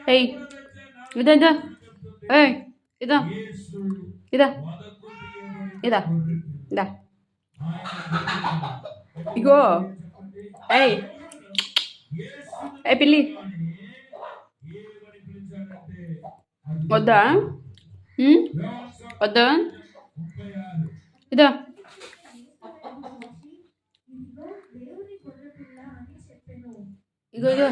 ఏయ్ ఇదా ఇదా ఏయ్ ఇదా ఇదా ఇదా ఇదా ఇగో ఏయ్ ఏ పిల్లి వద్దా వద్దా ఇదా ఇగో ఇగో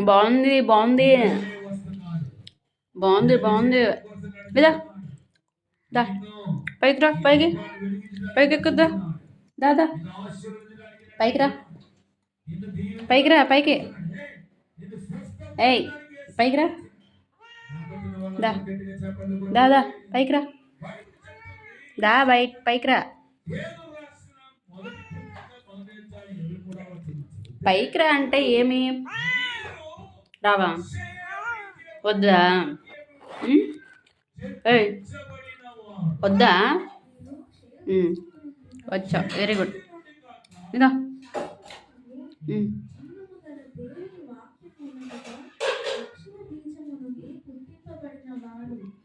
బాగుంది బాగుంది బాగుంది బాగుంది ఇదా దా పైకి రా పైకి పైకి ఎక్కుద్దా దాదా పైకి రా పైకి రా పైకి ఏయ్ పైకి రా దా దాదా పైకి రా దా పైకి రా పైకి రా అంటే ఏమి రావా వద్దా ఏయ్ వద్దా వచ్చా వెరీ గుడ్ ఇదా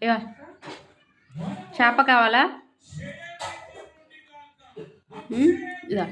ఇవా చేప కావాలా ఇదా